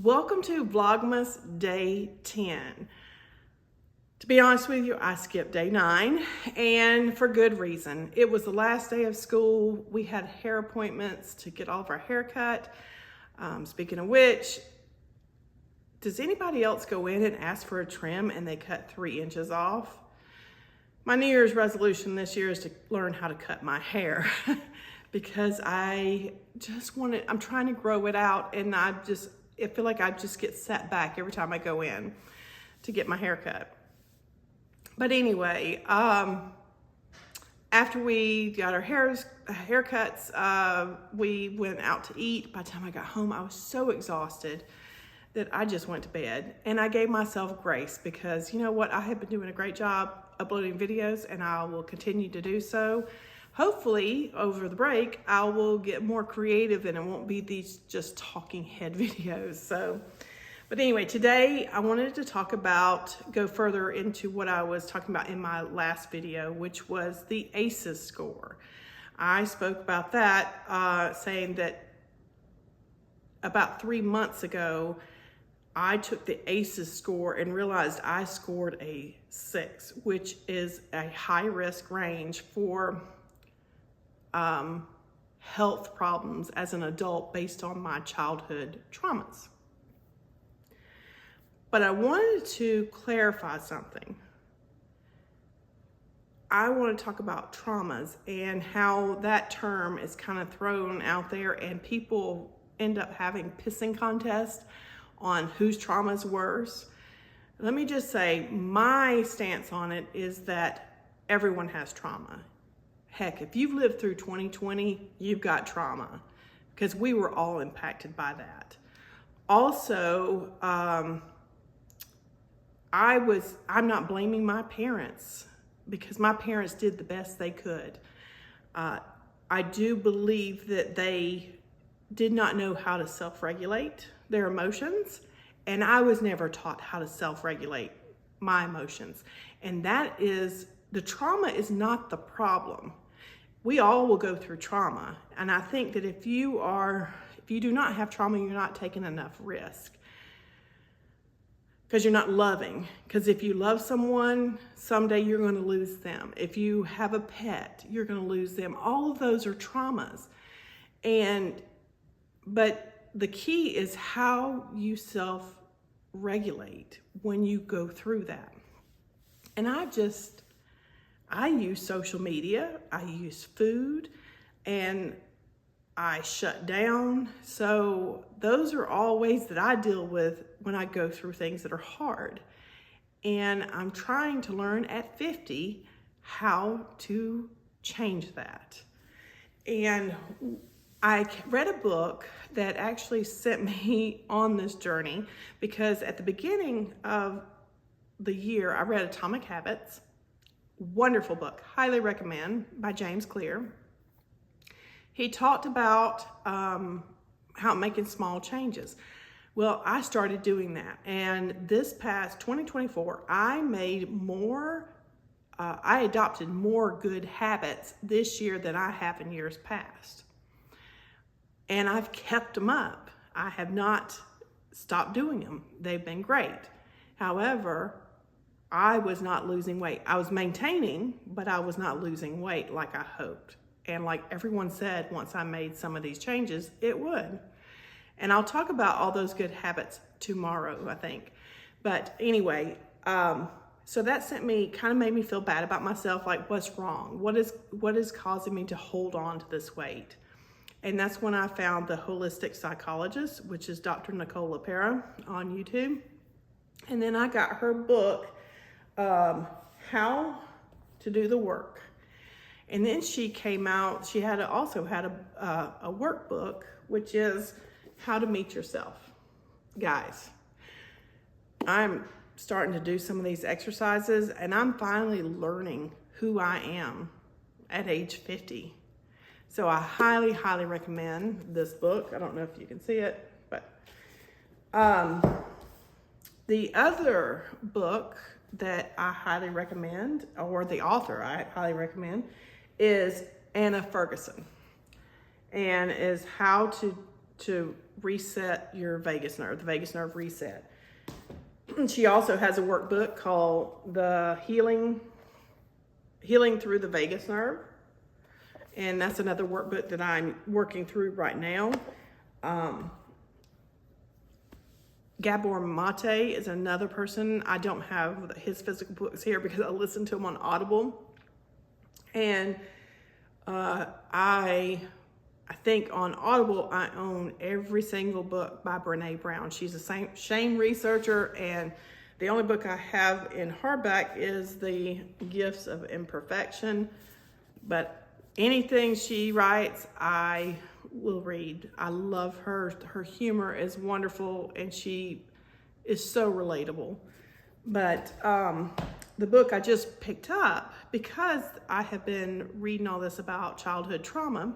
Welcome to Vlogmas Day 10. To be honest with you, I skipped day 9 and for good reason. It was the last day of school. We had hair appointments to get all of our hair cut. Speaking of which, does anybody else go in and ask for a trim and they cut 3 inches off? My New Year's resolution this year is to learn how to cut my hair because I'm trying to grow it out, and I feel like I just get set back every time I go in to get my hair cut. But anyway, after we got our haircuts, we went out to eat. By the time I got home, I was so exhausted that I just went to bed, and I gave myself grace because you know what? I have been doing a great job uploading videos, and I will continue to do so. Hopefully over the break, I will get more creative and it won't be these just talking head videos. But anyway, today I wanted to go further into what I was talking about in my last video, which was the ACEs score. I spoke about that, saying that about 3 months ago, I took the ACEs score and realized I scored a 6, which is a high risk range for health problems as an adult based on my childhood traumas. But I wanted to clarify something. I want to talk about traumas and how that term is kind of thrown out there, and people end up having pissing contests on whose trauma is worse. Let me just say, my stance on it is that everyone has trauma. Heck, if you've lived through 2020, you've got trauma because we were all impacted by that. Also, I'm not blaming my parents because my parents did the best they could. I do believe that they did not know how to self-regulate their emotions, and I was never taught how to self-regulate my emotions. And the trauma is not the problem. We all will go through trauma. And I think that if you do not have trauma, you're not taking enough risk because you're not loving. Because if you love someone, someday you're going to lose them. If you have a pet, you're going to lose them. All of those are traumas. But the key is how you self-regulate when you go through that. And I use social media, I use food, and I shut down. So those are all ways that I deal with when I go through things that are hard. And I'm trying to learn at 50 how to change that. And I read a book that actually sent me on this journey because at the beginning of the year, I read Atomic Habits. Wonderful book, highly recommend, by James Clear. He talked about how making small changes. Well, I started doing that, and this past 2024, I adopted more good habits this year than I have in years past. And I've kept them up. I have not stopped doing them. They've been great. However, I was not losing weight. I was maintaining, but I was not losing weight like I hoped. And like everyone said, once I made some of these changes, it would. And I'll talk about all those good habits tomorrow, I think. But anyway, so that kind of made me feel bad about myself. Like, what's wrong? What is causing me to hold on to this weight? And that's when I found the holistic psychologist, which is Dr. Nicole LaPera on YouTube. And then I got her book, How to Do the Work. And then she came out, she also had a workbook, which is How to Meet Yourself. Guys, I'm starting to do some of these exercises, and I'm finally learning who I am at age 50. So I highly, highly recommend this book. I don't know if you can see it, but the other book that I highly recommend, or the author I highly recommend, is Anna Ferguson, and is how to to reset your vagus nerve, the vagus nerve reset. She also has a workbook called the Healing Through the Vagus Nerve. And that's another workbook that I'm working through right now. Gabor Mate is another person. I don't have his physical books here because I listen to them on Audible. And I think on Audible, I own every single book by Brene Brown. She's a shame researcher, and the only book I have in hardback is The Gifts of Imperfection. But anything she writes, I will read. I love her. Her humor is wonderful, and she is so relatable. But the book I just picked up, because I have been reading all this about childhood trauma,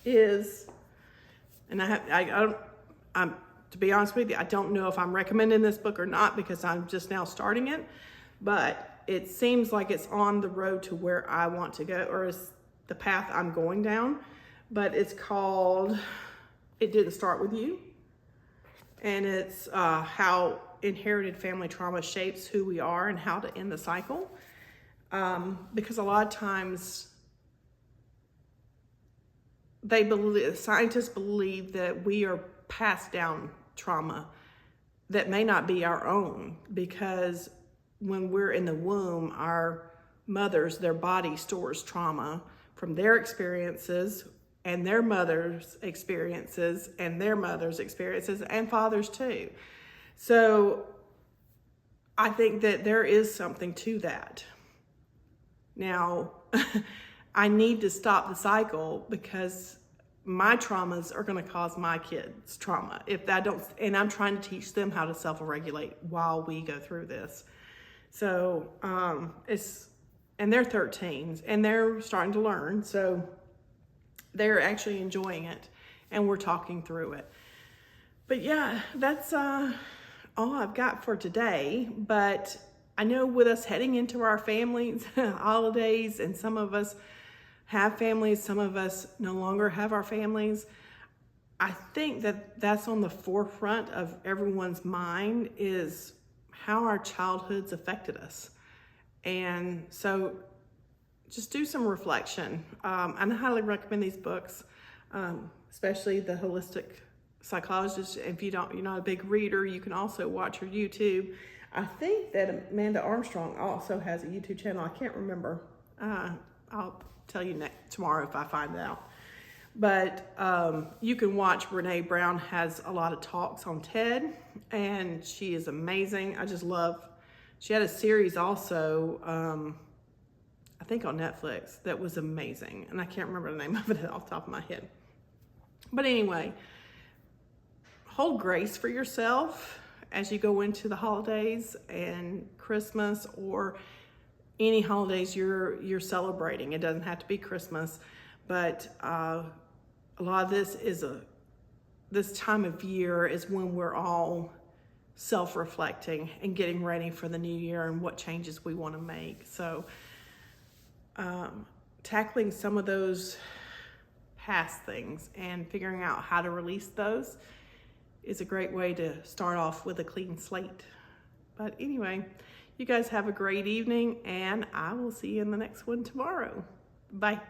is, and I'm to be honest with you, I don't know if I'm recommending this book or not because I'm just now starting it, but it seems like it's on the road to where I want to go, or is the path I'm going down. But it's called It Didn't Start With You. And it's how inherited family trauma shapes who we are and how to end the cycle. Because a lot of times scientists believe that we are passed down trauma that may not be our own, because when we're in the womb, our mothers, their body stores trauma from their experiences and their mother's experiences and their mother's experiences, and fathers too. So I think that there is something to that. Now, I need to stop the cycle because my traumas are going to cause my kids trauma and I'm trying to teach them how to self-regulate while we go through this. So and they're 13s and they're starting to learn. So they're actually enjoying it, and we're talking through it. But yeah, that's all I've got for today. But I know with us heading into our families, holidays, and some of us have families, some of us no longer have our families, I think that that's on the forefront of everyone's mind, is how our childhoods affected us. And so just do some reflection. I highly recommend these books, especially The Holistic Psychologist. If you're not a big reader, you can also watch her YouTube. I think that Amanda Armstrong also has a YouTube channel. I can't remember. I'll tell you tomorrow if I find out. But you can watch. Brene Brown has a lot of talks on TED, and she is amazing. I just love. She had a series also, I think on Netflix, that was amazing, and I can't remember the name of it off the top of my head. But anyway, hold grace for yourself as you go into the holidays and Christmas, or any holidays you're celebrating. It doesn't have to be Christmas, but a lot of this time of year is when we're all self-reflecting and getting ready for the new year and what changes we want to make. So tackling some of those past things and figuring out how to release those is a great way to start off with a clean slate. But anyway, you guys have a great evening, and I will see you in the next one tomorrow. Bye.